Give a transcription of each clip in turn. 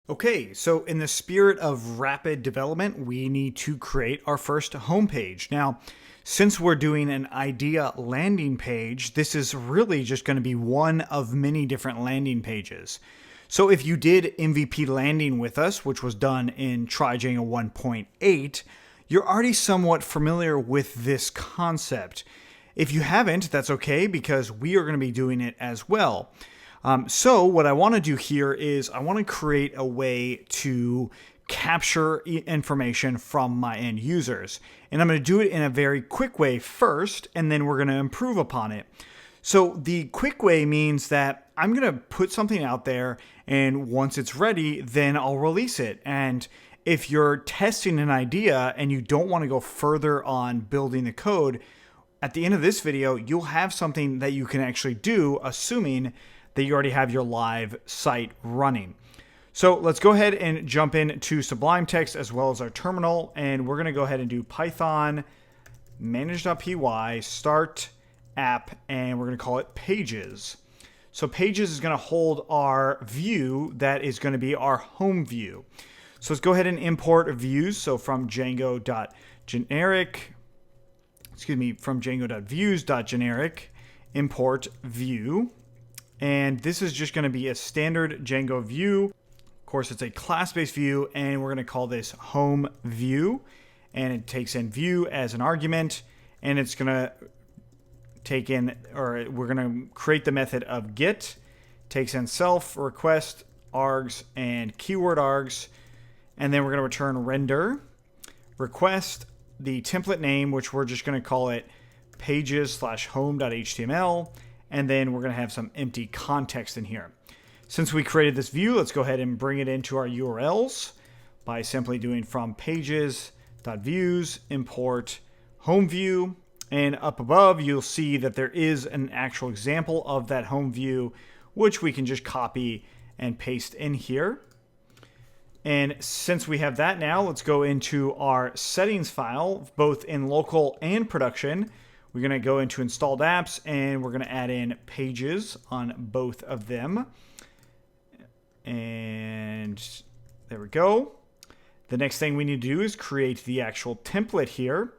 Okay, so in the spirit of rapid development, we need to create our first homepage. Now, since we're doing an idea landing page, this is really just going to be one of many different landing pages. So if you did MVP landing with us, which was done in Try Django 1.8, you're already somewhat familiar with this concept. If you haven't, that's okay, because we are going to be doing it as well. So what I want to do here is I want to create a way to capture information from my end users. And I'm going to do it in a very quick way first, and then we're going to improve upon it. So the quick way means that I'm going to put something out there, and once it's ready, then I'll release it. And if you're testing an idea and you don't want to go further on building the code, at the end of this video, you'll have something that you can actually do, assuming that you already have your live site running. So let's go ahead and jump into Sublime Text as well as our terminal, and we're going to go ahead and do Python manage.py start app, and we're going to call it pages. So pages is going to hold our view that is going to be our home view. So let's go ahead and import views. So from Django.views.generic, import view. And this is just going to be a standard Django view. Of course, it's a class-based view, and we're going to call this home view. And it takes in view as an argument, and it's going to take in, or we're going to create the method of get, takes in self, request, args, and keyword args. And then we're going to return render, request the template name, which we're just going to call it pages/home.html. And then we're going to have some empty context in here. Since we created this view, let's go ahead and bring it into our URLs by simply doing from pages.views, import home view. And up above, you'll see that there is an actual example of that home view, which we can just copy and paste in here. And since we have that now, let's go into our settings file, both in local and production. We're going to go into installed apps, and we're going to add in pages on both of them. And there we go. The next thing we need to do is create the actual template here.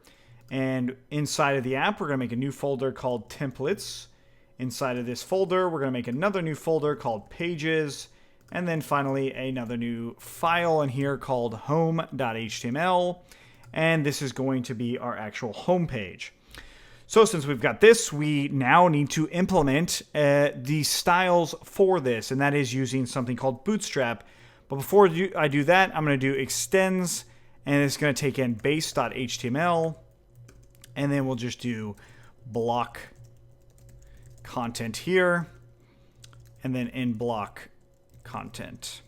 And inside of the app, we're going to make a new folder called templates. Inside of this folder, we're going to make another new folder called pages. And then finally, another new file in here called home.html. And this is going to be our actual home page. So since we've got this, we now need to implement the styles for this, and that is using something called Bootstrap. But before I do that, I'm going to do extends, and it's going to take in base.html, and then we'll just do block content here, and then in block content.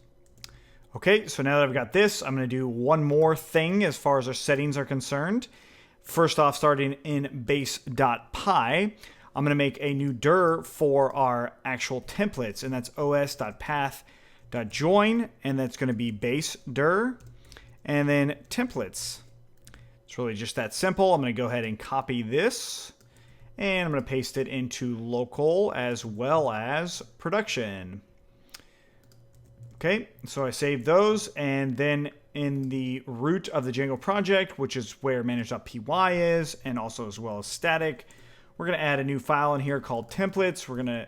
Okay, so now that I've got this, I'm going to do one more thing as far as our settings are concerned. First off, starting in base.py, I'm going to make a new dir for our actual templates, and that's os.path.join, and that's going to be base dir, and then templates. It's really just that simple. I'm going to go ahead and copy this, and I'm going to paste it into local as well as production. Okay, so I saved those, and then in the root of the Django project, which is where manage.py is, and also as well as static, we're going to add a new file in here called templates. A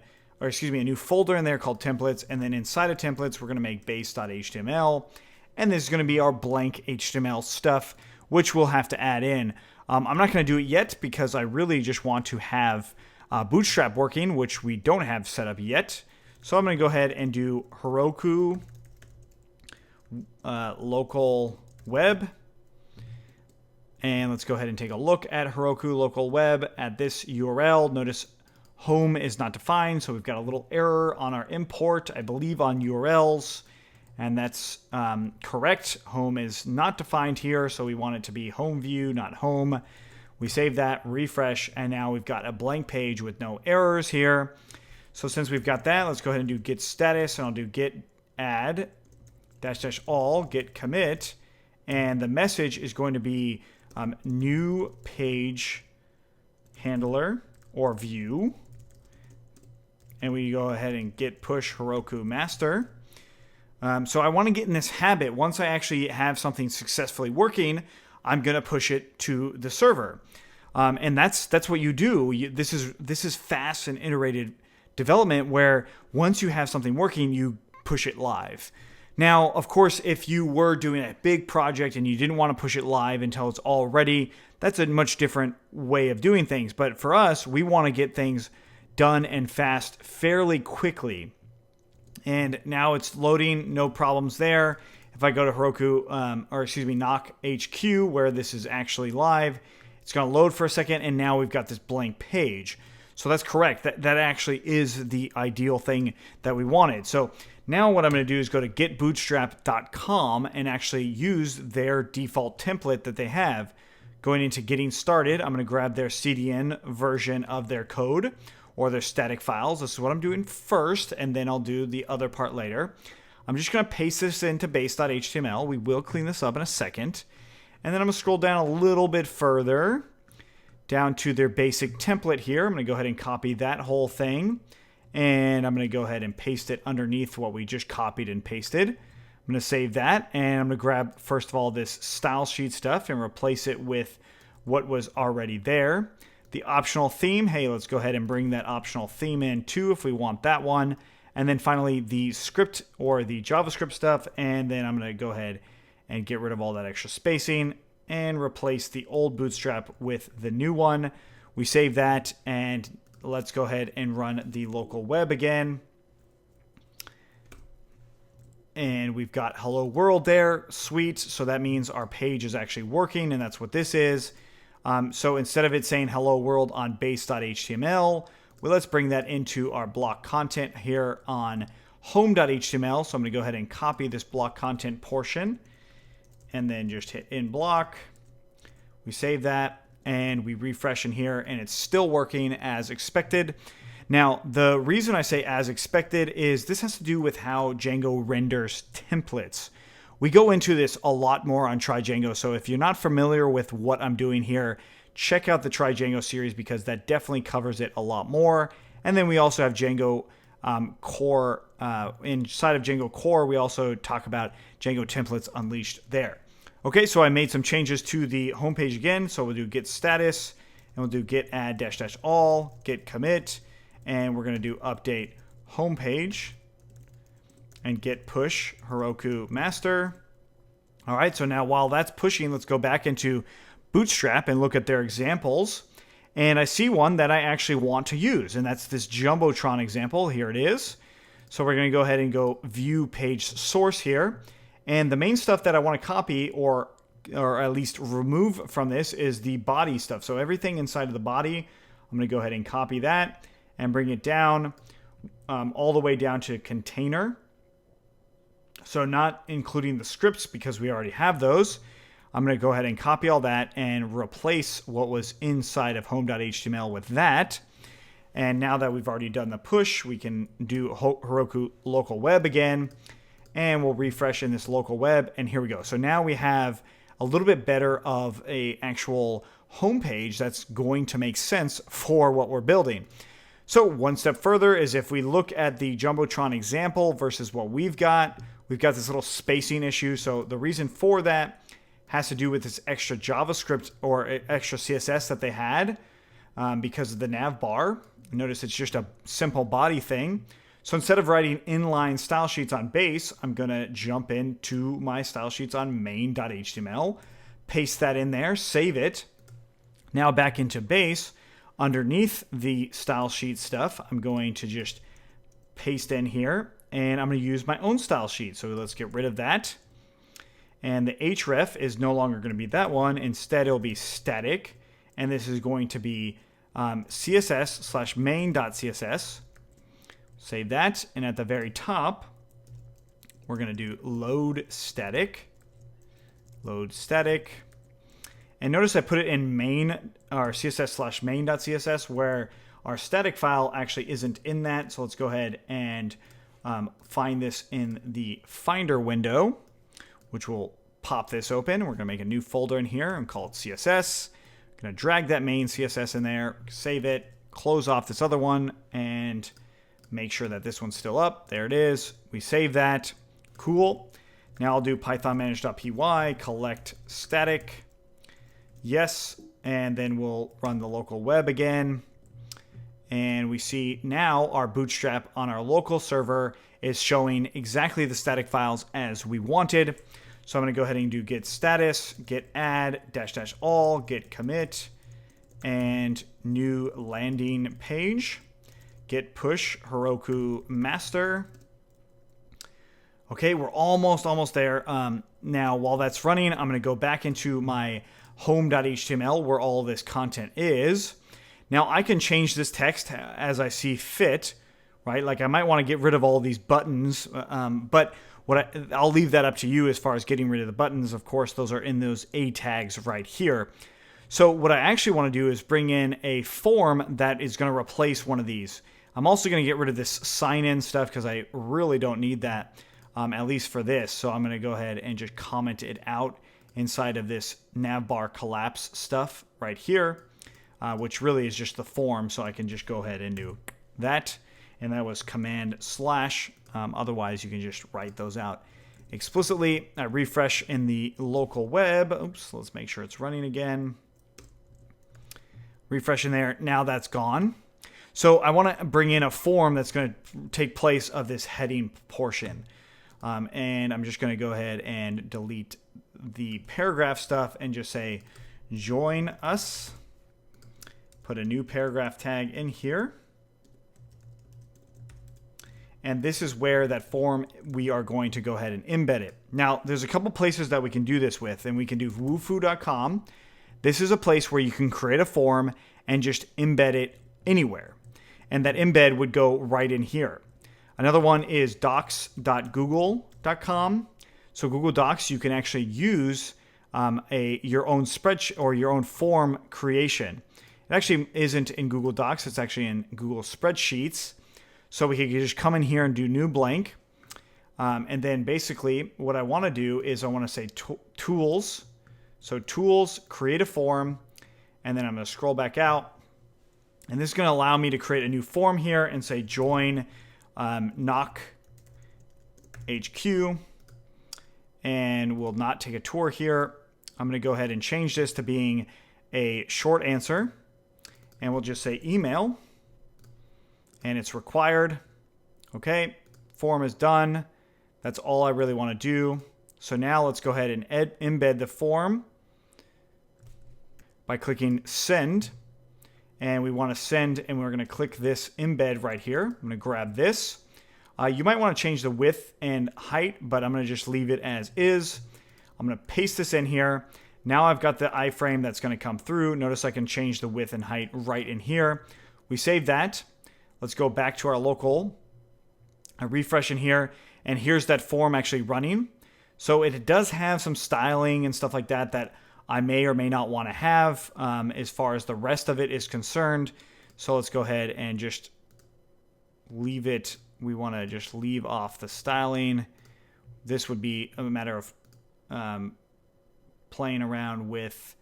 new folder in there called templates, and then inside of templates, we're going to make base.html, and this is going to be our blank HTML stuff, which we'll have to add in. I'm not going to do it yet because I really just want to have Bootstrap working, which we don't have set up yet. So I'm going to go ahead and do Heroku local web. And let's go ahead and take a look at Heroku local web at this URL. Notice home is not defined, so we've got a little error on our import, I believe on URLs. And that's correct. Home is not defined here, so we want it to be home view, not home. We save that, refresh, and now we've got a blank page with no errors here. So since we've got that, let's go ahead and do git status, and I'll do git add --all git commit, and the message is going to be new page handler or view, and we go ahead and git push Heroku master. So I want to get in this habit. Once I actually have something successfully working, I'm going to push it to the server. And that's what you do. This is fast and iterated development where once you have something working, you push it live. Now, of course, if you were doing a big project and you didn't want to push it live until it's all ready, that's a much different way of doing things. But for us, we want to get things done and fast fairly quickly. And now it's loading, no problems there. If I go to Knock HQ, where this is actually live, it's going to load for a second, and now we've got this blank page. So that's correct. That actually is the ideal thing that we wanted. So now what I'm going to do is go to getbootstrap.com and actually use their default template that they have. Going into getting started, I'm going to grab their CDN version of their code or their static files. This is what I'm doing first, and then I'll do the other part later. I'm just going to paste this into base.html. We will clean this up in a second. And then I'm going to scroll down a little bit further, down to their basic template here. I'm going to go ahead and copy that whole thing. And I'm going to go ahead and paste it underneath what we just copied and pasted. I'm going to save that. And I'm going to grab, first of all, this style sheet stuff and replace it with what was already there. The optional theme, hey, let's go ahead and bring that optional theme in too if we want that one. And then finally the script or the JavaScript stuff. And then I'm going to go ahead and get rid of all that extra spacing and replace the old Bootstrap with the new one. We save that, and let's go ahead and run the local web again. And we've got hello world there. Sweet. So that means our page is actually working, and that's what this is. So instead of it saying hello world on base.html, well, let's bring that into our block content here on home.html. So I'm going to go ahead and copy this block content portion and then just hit in block. We save that and we refresh in here, and it's still working as expected. Now, the reason I say as expected is this has to do with how Django renders templates. We go into this a lot more on Try Django, so if you're not familiar with what I'm doing here, check out the Try Django series because that definitely covers it a lot more. And then we also have Django core. Inside of Django core, we also talk about Django templates unleashed there. Okay, so I made some changes to the homepage again. So we'll do git status, and we'll do git add -- all, git commit, and we're going to do update homepage and git push Heroku master. All right, so now while that's pushing, let's go back into Bootstrap and look at their examples. And I see one that I actually want to use, and that's this Jumbotron example. Here it is. So we're going to go ahead and go view page source here. And the main stuff that I want to copy or at least remove from this is the body stuff. So everything inside of the body, I'm going to go ahead and copy that and bring it down all the way down to container. So not including the scripts because we already have those. I'm going to go ahead and copy all that and replace what was inside of home.html with that. And now that we've already done the push, we can do Heroku local web again. And we'll refresh in this local web. And here we go. So now we have a little bit better of a actual homepage that's going to make sense for what we're building. So one step further is if we look at the Jumbotron example versus what we've got this little spacing issue. So the reason for that has to do with this extra JavaScript or extra CSS that they had because of the nav bar. Notice it's just a simple body thing. So instead of writing inline style sheets on base, I'm going to jump into my style sheets on main.html, paste that in there, save it. Now back into base, underneath the style sheet stuff, I'm going to just paste in here, and I'm going to use my own style sheet. So let's get rid of that. And the href is no longer going to be that one. Instead, it'll be static, and this is going to be css/main.css. Save that, and at the very top, we're going to do load static. Load static. And notice I put it in main or css/main.css where our static file actually isn't in that. So let's go ahead and find this in the Finder window, which will pop this open. We're going to make a new folder in here and call it CSS. I'm going to drag that main CSS in there, save it, close off this other one, and make sure that this one's still up. There it is. We save that, Cool. Now I'll do python manage.py, collect static. Yes. And then we'll run the local web again. And we see now our Bootstrap on our local server is showing exactly the static files as we wanted. So I'm going to go ahead and do git status, git add, -- all, git commit, and new landing page, git push Heroku master. Okay, we're almost there. Now, while that's running, I'm going to go back into my home.html where all this content is. Now, I can change this text as I see fit, right? Like I might want to get rid of all these buttons, but I'll leave that up to you as far as getting rid of the buttons. Of course, those are in those A tags right here. So what I actually want to do is bring in a form that is going to replace one of these. I'm also going to get rid of this sign-in stuff because I really don't need that, at least for this. So I'm going to go ahead and just comment it out inside of this navbar collapse stuff right here, which really is just the form. So I can just go ahead and do that. And that was command /. Otherwise, you can just write those out explicitly. I refresh in the local web. Oops, let's make sure it's running again. Refresh in there. Now that's gone. So I want to bring in a form that's going to take place of this heading portion. And I'm just going to go ahead and delete the paragraph stuff and just say join us. Put a new paragraph tag in here. And this is where that form, we are going to go ahead and embed it. Now, there's a couple places that we can do this with, and we can do wufoo.com. This is a place where you can create a form and just embed it anywhere. And that embed would go right in here. Another one is docs.google.com. So Google Docs, you can actually use your own spreadsheet or your own form creation. It actually isn't in Google Docs. It's actually in Google Spreadsheets. So we can just come in here and do new blank. And then basically what I want to do is I want to say tools. So tools, create a form. And then I'm going to scroll back out. And this is going to allow me to create a new form here and say join knock HQ. And we'll not take a tour here. I'm going to go ahead and change this to being a short answer. And we'll just say email. And it's required. Okay, form is done. That's all I really want to do. So now let's go ahead and embed the form by clicking send. And we want to send, and we're going to click this embed right here. I'm going to grab this. You might want to change the width and height, but I'm going to just leave it as is. I'm going to paste this in here. Now I've got the iframe that's going to come through. Notice I can change the width and height right in here. We save that. Let's go back to our local. I refresh in here, and here's that form actually running. So it does have some styling and stuff like that that I may or may not want to have as far as the rest of it is concerned. So let's go ahead and just leave it. We want to just leave off the styling. This would be a matter of playing around with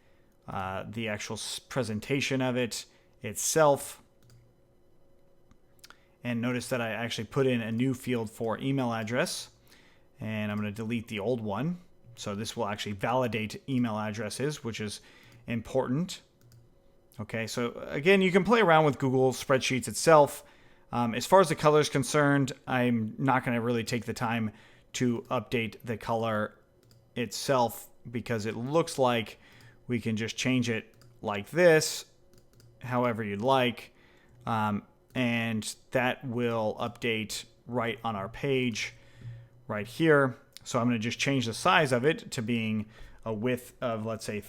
the actual presentation of it itself. And notice that I actually put in a new field for email address. And I'm going to delete the old one. So this will actually validate email addresses, which is important. Okay, so again, you can play around with Google Spreadsheets itself. As far as the color is concerned, I'm not going to really take the time to update the color itself because it looks like we can just change it like this, however you'd like. And that will update right on our page right here. So I'm going to just change the size of it to being a width of, let's say,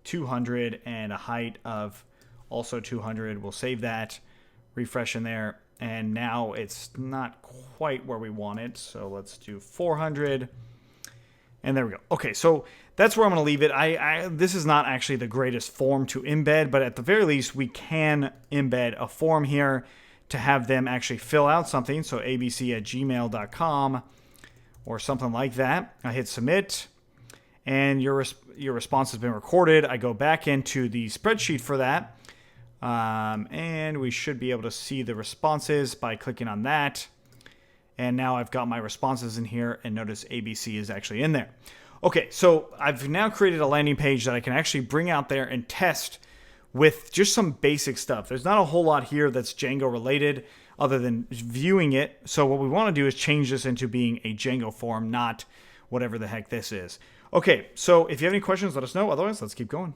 200 and a height of also 200. We'll save that, refresh in there. And now it's not quite where we want it. So let's do 400. And there we go. Okay, so that's where I'm going to leave it. This is not actually the greatest form to embed, but at the very least, we can embed a form here to have them actually fill out something. So abc@gmail.com or something like that. I hit submit, and your response has been recorded. I go back into the spreadsheet for that, and we should be able to see the responses by clicking on that. And now I've got my responses in here, and notice ABC is actually in there. Okay, so I've now created a landing page that I can actually bring out there and test with just some basic stuff. There's not a whole lot here that's Django related other than viewing it. So what we want to do is change this into being a Django form, not whatever the heck this is. Okay, so if you have any questions, let us know. Otherwise, let's keep going.